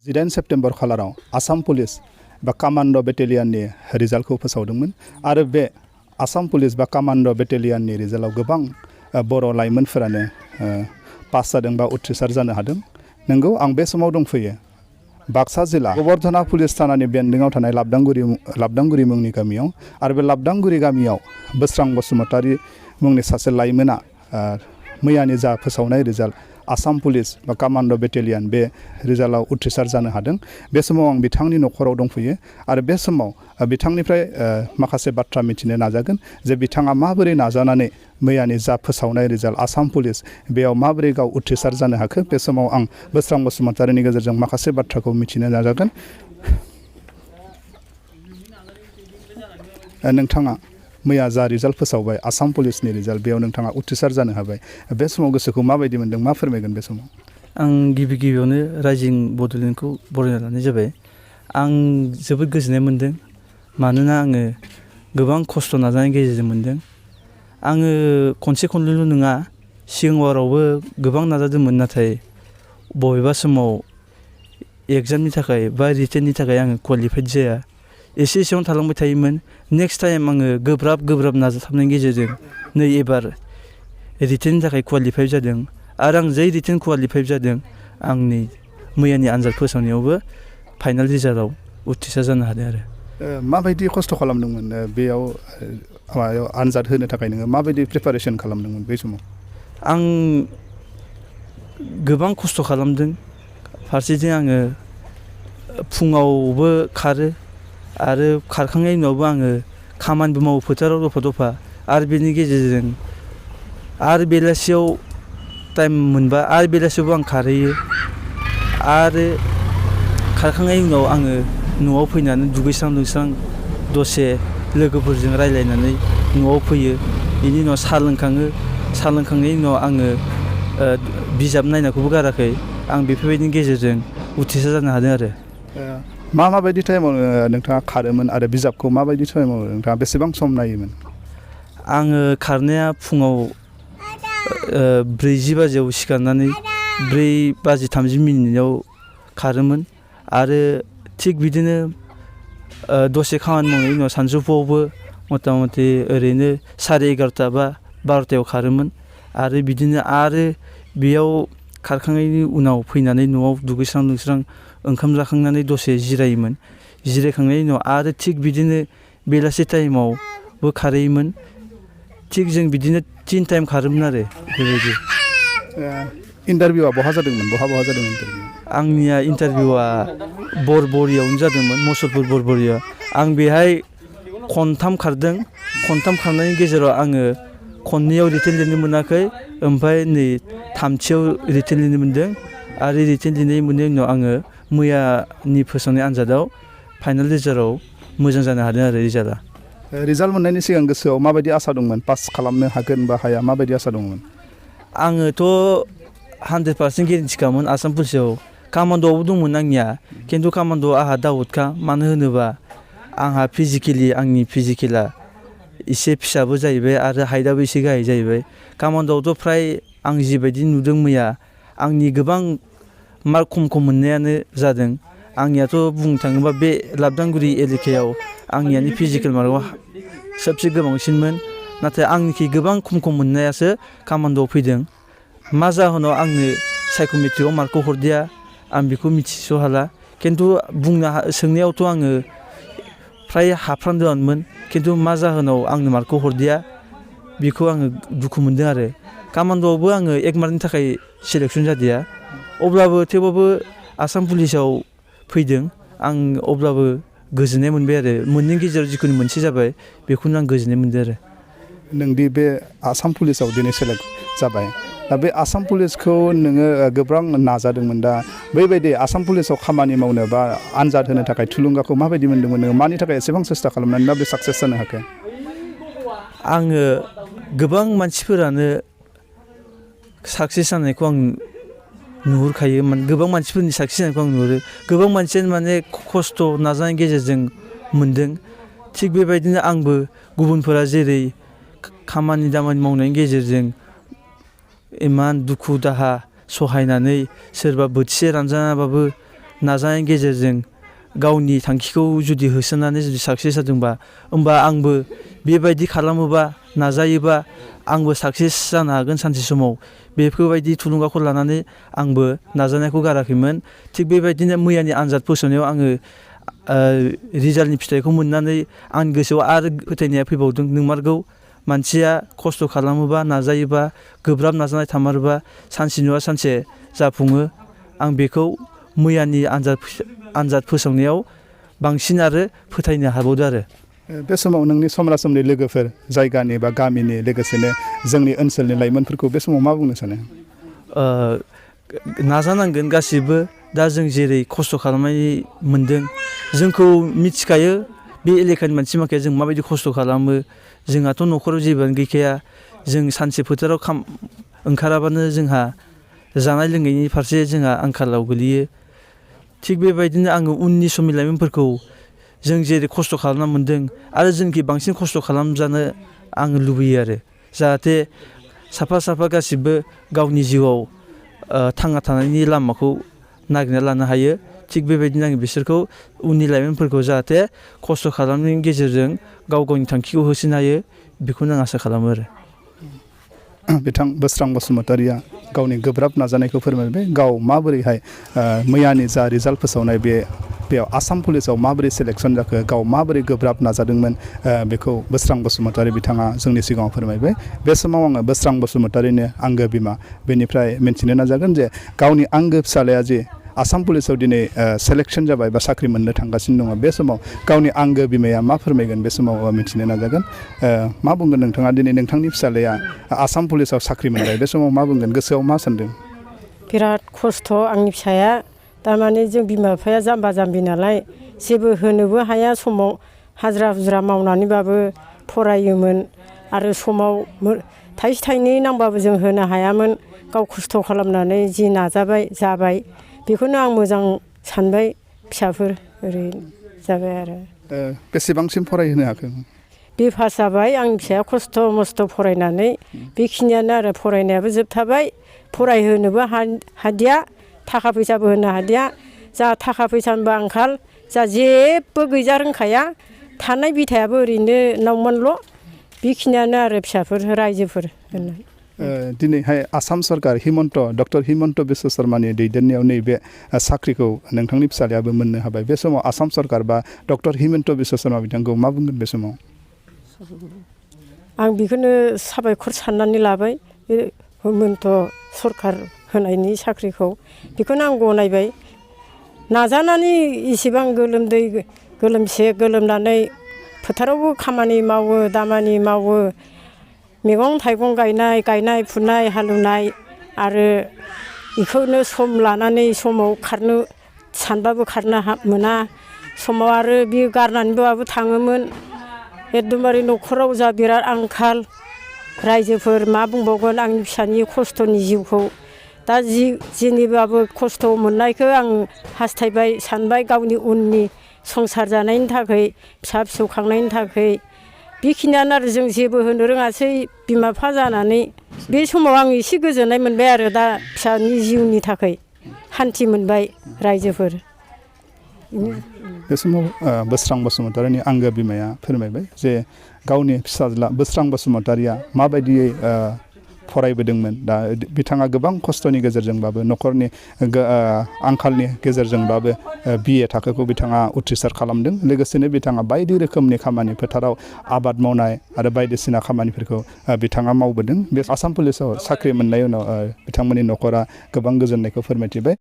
18 September खालाराव Assam police बा कामान्ड' बेटेलियाननि रिजाल्टखौ फोसावदोंमोन आरो बे आसाम पुलिस बा कामान्ड' बेटेलियाननि रिजाल्टआव गोबां बर' लाइमोनफोरानो पास जादों बा उथ्रिसार जानो हादों। नंगौ आं बे समाव दंफैयो बाक्सा जिल्ला गोबर्धना पुलिस थानानि बेन्दोङाव थानाय लाबदांगुरि मुंनि गामियाव आरो बे लाबदांगुरि गामियाव बोस्रां बसुमतारी मुंनि सासे लाइमोना मैयानि जा फोसावनाय रिजाल्ट आसाम पुलिस बा कामान्ड' बेटेलियान बे रिजाल्टआव उथ्रिसार जानो हादों। बे समाव आं बिथांनि न'खराव दंफैयो आरो बे समाव बिथांनिफ्राय माखासे बाथ्रा मिथिनो नाजागोन जे बिथाङा माबोरै नाजानानै मैयानि जा फोसावनाय रिजाल्ट आसाम पुलिस बेयाव माबोरै गाव उथ्रिसार जानो हाखो। बे समाव आं बोस्रां बसुमतारीनि गेजेरजों माखासे बाथ्राखौ मिथिनो नाजागोन। नोंथाङा मैया जा रिजाल्ट फोसावबाय आसाम पुलिसनि रिजाल्ट बेयाव नोंथाङा उथ्रिसार जानो हाबाय। बे समाव गोसोखौ माबायदि मोन्दों, मा फोरमायगोन बे समाव? आं गिबियावनो राइजिं बड'लेण्डखौ बरायना लानाय जाबाय। आं जोबोद गोजोननाय मोन्दों मानोना आङो गोबां खस्थ' नाजानायनि गेजेरजों मोन्दों। आङो खनसे खननैल' नङा सिगां बारावबो गोबां नाजादोंमोन, नाथाय बबेबा समाव एग्जामनि थाखाय बा रिटेननि थाखाय आङो क्वालिफाइड जाया, एसेयावनो थालांबाय थायोमोन। नेक्स्ट टाइम आङो गोब्राब नाजाथाबनायनि गेजेरजों नै एबार रिटेननि थाखाय क्वालिफाइ जादों आरो आं जै रिटेन क्वालिफाइ जादों आंनि मैयानि आनजाद फोसावनायावबो फाइनाल रिजाल्टआव उथ्रिसार जानो हादों। आरो माबायदि खस्थ' खालामदोंमोन बेयाव माबायाव आनजाद होनो थाखाय नोङो माबायदि प्रिपारेसन खालामदोंमोन बै समाव? आं गोबां खस्थ' खालामदों। फारसेथिं आङो फुङावबो खारो आरो खारखांनायनि उनावबो आङो खामानिबो मावो फोथाराव दफा आरो बेनि गेजेरजों आरो बेलासियाव टाइम मोनबा आरो बेलासियावबो आं खारहैयो आरो खारखांनायनि उनाव आङो न'आव फैनानै दुगैस्रां लोबस्रां दसे लोगोफोरजों रायज्लायनानै न'आव फैयो। बेनि उनाव साहा लोंखाङो। साहा लोंखांनायनि उनाव आङो बिजाब नायनायखौबो गाराखै। आं बेफोरबायदिनि गेजेरजों उथ्रिसार जानो हादों। आरो माबायदि टाइमाव नोंथाङा खारोमोन आरो बिजाबखौ माबायदि टाइमाव नोंथाङा बेसेबां सम नायोमोन? आङो खारनाया फुङाव 4 बाजियाव सिखारनानै 4:30 खारोमोन आरो थिग बिदिनो दसे खामानि मावनायनि उनाव सानजौफुआवबो मथा मथि ओरैनो 11:30 बा 12टायाव खारोमोन आरो बिदिनो आरो बेयाव खारखांनायनि उनाव फैनानै न'आव दुगैस्रां लोबस्रां ओंखाम जाखांनानै दसे जिरायोमोन। जिरायखांनायनि उनाव आरो थिग बिदिनो बेलासि टाइमावबो खारहैयोमोन। थिग जों बिदिनो 3 टाइम खारोमोन आरो बेबायदि। इन्टारभिउआ बहा जादोंमोन? बहा जादोंमोन इन्टारभिउ? आंनिया इन्टारभिउआ बरबरियावनो जादोंमोन, मुसलपुर बरबरिया। आं बेहाय खनथाम खारदों। खनथाम खारनायनि गेजेराव आङो खननैयाव रिटेन लिरनो मोनाखै, ओमफ्राय नै थामथियाव रिटेन लिरनो मोन्दों आरो रिटेन लिरनाय मोननायनि उनाव आङो मैयानि फोसावनाय आनजादाव फाइनाल रिजाल्टआव मोजां जानो हादों। आरो रिजाल्ट मोननायनि सिगां गोसोआव माबायदि आसा दंमोन? पास खालामनो हागोन बा हाया, माबायदि आसा दंमोन? आङोथ' 100% गेरेन्टिखामोन आसाम पुलिसाव। कामान्ड'आवबो दंमोन आंनिया, खिन्थु कामान्ड'आव आंहा दाउटखा। मानो होनोबा आंहा आंनि फिजिकेला एसे फिसाबो जाहैबाय आरो हाइटआबो एसे गाहाय जाहैबाय। कामान्ड'आवथ' फ्राय आं जिबायदि नुदों मैया आंनि गोबां मार्क खम मोननायानो जादों। आंनियाथ' बुंनो थाङोबा बे लाबदांगुरि एलेकायाव आंनियानो फिजिकेल मार्कआ सबसे गोबांसिनमोन, नाथाय आंनिखि गोबां खम मोननायासो कामान्ड'आव फैदों। मा जाहोनाव आंनो साइक'मेट्रिकआव मार्कखौ हरदिया आं बेखौ मिथिस' हाला। खिन्थु सोंनायावथ' आङो फ्राय हाफ्रामदोंमोन, खिन्थु मा जाहोनाव आंनो मार्कखौ हरदिया बेखौ आङो दुखु मोनदों। आरो कामान्ड'आवबो आङो 1 मार्कनि थाखाय सिलेकसन जादिया, थेवबाबो आसाम पुलिसाव फैदों। आं अब्लाबो गोजोननाय मोनबाय आरो मोननैनि गेजेराव जिखुनु मोनसे जाबाय बेखौनो आं गोजोननाय मोनदों। आरो नोंदि बे आसाम पुलिसाव दिनै सेलेक्ट जाबाय, दा बे आसाम पुलिसखौ नोङो गोबां नाजादोंमोन। दा बैबायदि आसाम पुलिसाव खामानि मावनो बा आनजाद होनो थाखाय थुलुंगाखौ माबायदि मोन्दोंमोन? नोङो मानि थाखाय एसेबां सेस्था खालामनानै दा बे साक्सेस जानो हाखो? आङो गोबां मानसिफोरानो साक्सेस जानायखौ आं नुहुरखायो। गोबां मानसिफोरनि साक्सेस जानायखौ आं नुहुरो। गोबां मानसियानो माने खस्थ' नाजानायनि गेजेरजों मोन्दों। थिग बेबायदिनो आंबो गुबुनफोरा जेरै खामानि दामानि मावनायनि गेजेरजों इमान दुखु दाहा सहायनानै सोरबा बोथिसे रानजानाबाबो नाजानायनि गेजेरजों गावनि थांखिखौ जुदि होसोनानै जुदि साक्सेस जादोंबा होमबा आंबो बेबायदि खालामोबा नाजायोबा आंबो साक्सेस जानो हागोन सानसे समाव बेफोरबायदि थुलुंगाखौ लानानै आंबो नाजानायखौ गाराखैमोन थिग बेबायदिनो मैयानि आनजाद फोसावनायाव आङो रिजाल्टनि फिथाइखौ मोननानै आंनि गोसोआव आरो फोथायनाया फैबावदों नंमारगौ मानसिया खस्थ' खालामोबा नाजायोबा गोब्राब नाजानाय थामारोबा सानसे नङा सानसे जाफुङो आं बेखौ मैयानि आनजाद फोसावनायाव बांसिन आरो फोथायनो हाबावदो आरो बे समाव नोंनि समरासमनि लोगोफोर जायगानि बा गामिनि लोगोसेनो जोंनि ओनसोलनि लाइमोनफोरखौ बे समाव मा बुंनो सानो नाजानांगोन गासिबो दा जों जेरै खस्थ' खालामनाय मोनदों जोंखौ मिथिखायो बे एलेकानि मानसि माखाया जों माबायदि खस्थ' खालामो जोंहाथ' न'खराव जेबोआनो गैखाया जों सानसे फोथाराव ओंखाराबानो जोंहा जानाय लोंनायनि फारसे जोंहा आंखालाव गोलैयो थिग बेबायदिनो आङो उननि समनि लाइमोनफोरखौ जों जेरै खस्थ' खालामना मोनदों आरो जोंखि बांसिन खस्थ' खालामजानो आङो लुबैयो आरो जाहाथे साफा गासिबो गावनि जिउआव थांना थानायनि लामाखौ नागिरना लानो हायो थिग बेबायदिनो आङो बिसोरखौ उननि लाइमोनफोरखौ जाहाथे खस्थ' खालामनायनि गेजेरजों गावनि थांखिखौ होसोनो हायो बेखौनो आं आसा खालामो आरो बिथां बोस्रां बसुमतारिया गावनि गोब्राब नाजानायखौ फोरमायबाय गाव माबोरैहाय मैयानि जा रिजाल्ट फोसावनाय बेयाव आसाम पुलिसाव माबोरै सेलेक्सन जाखो गाव माबोरै गोब्राब नाजादोंमोन बेखौ बोस्रां बसुमतारि बिथाङा जोंनि सिगाङाव फोरमायबाय बे समाव आङो बोस्रां बसुमतारिनि आंगो बिमा बेनिफ्राय मिन्थिनो नाजागोन जे गावनि आंगो फिसालाया जे आसाम पुलिसाव दिनै सेलेक्सन जाबाय बा साख्रि मोननो थांगासिनो दङ बे समाव गावनि आंगो बिमाया मा फोरमायगोन बे समाव मिथिनो नाजागोन मा बुंगोन नोंथाङा दिनै नोंथांनि फिसालाया आसाम पुलिसाव साख्रि मोनबाय बे समाव मा बुंगोन गोसोआव मा सानदों बिराद खस्थ' आंनि फिसाया थारमाने जों बिमा बिफाया जाम्बा जाम्बि नालाय जेबो होनोबो हाया समाव हाजिरा हुजिरा मावनानैबाबो फरायोमोन आरो समाव थाइसे थाइनै नांबाबो जों होनो हायामोन गाव खस्थ' खालामनानै जि नाजाबाय जाबाय बेखौनो आं मोजां सानबाय फिसाफोर ओरै जाबाय आरो बेसेबांसिम फरायहोनो हाखो बे पास जाबाय आंनि फिसाया खस्थ' मस्थ' फरायनानै बेखिनियानो आरो फरायनायाबो जोबथाबाय फरायहोनोबो हादिया थाखा फैसाबो होनो हादिया जा थाखा फैसानिबो आंखाल जा जेबो गैजा रोंखाया थानाय बिथायाबो ओरैनो नावमानल' बेखिनियानो आरो फिसाफोर रायजोफोर होननाय दिनैहाय आसाम सरकार डक्टर हिमन्त बिश्व शर्मानि दैदेननायाव नैबे साख्रिखौ नोंथांनि फिसालायाबो मोननो हाबाय बे समाव आसाम सरकार बा डक्टर हिमन्त बिश्व शर्मा बिथांखौ मा बुंगोन बे समाव आं बेखौनो साबायखर साननानै लाबाय बे हिमन्त सरकार होनायनि साख्रिखौ बेखौनो आं गनायबाय नाजानानै इसेबां गोलोमदै गोलोमसे गोलोमनानै फोथारावबो खामानि मावो दामानि मावो मैगं थाइगं गायनाय फुनाय हालेवनाय आरो बेखौनो सम लानानै समाव खारनो सानबाबो खारनो मोना समाव आरो बे गारनानैबाबो थाङोमोन एकदमबारे न'खराव जा बिराद आंखाल रायजोफोर मा बुंबावगोन आंनि फिसानि खस्थ'नि जिउखौ दा जेनिबाबो खस्थ' मोननायखौ आं हास्थायबाय सानबाय गावनि उननि संसार जानायनि थाखाय फिसा फिसौ खांनायनि थाखाय बेखिनियानो आरो जों जेबो होनो रोङासै बिमा बिफा जानानै बे समाव आं एसे गोजोननाय मोनबाय आरो दा फिसानि जिउनि थाखाय हान्थि मोनबाय रायजोफोर बे समाव बोस्रां बसुमतारिनि आंगो बिमाया फोरमायबाय जे गावनि फिसाज्ला बोस्रां बसुमतारिया माबायदियै फरायबोदोंमोन दा बिथाङा गोबां खस्थ'नि गेजेरजोंबाबो न'खरनि आंखालनि गेजेरजोंबाबो BA थाखोखौ बिथाङा उथ्रिसार खालामदों लोगोसेनो बिथाङा बायदि रोखोमनि खामानि फोथाराव आबाद मावनाय आरो बायदिसिना खामानिफोरखौ बिथाङा मावबोदों बे आसाम पुलिसाव साख्रि मोननाय उनाव बिथांमोननि न'खरा गोबां गोजोननायखौ फोरमायथिबाय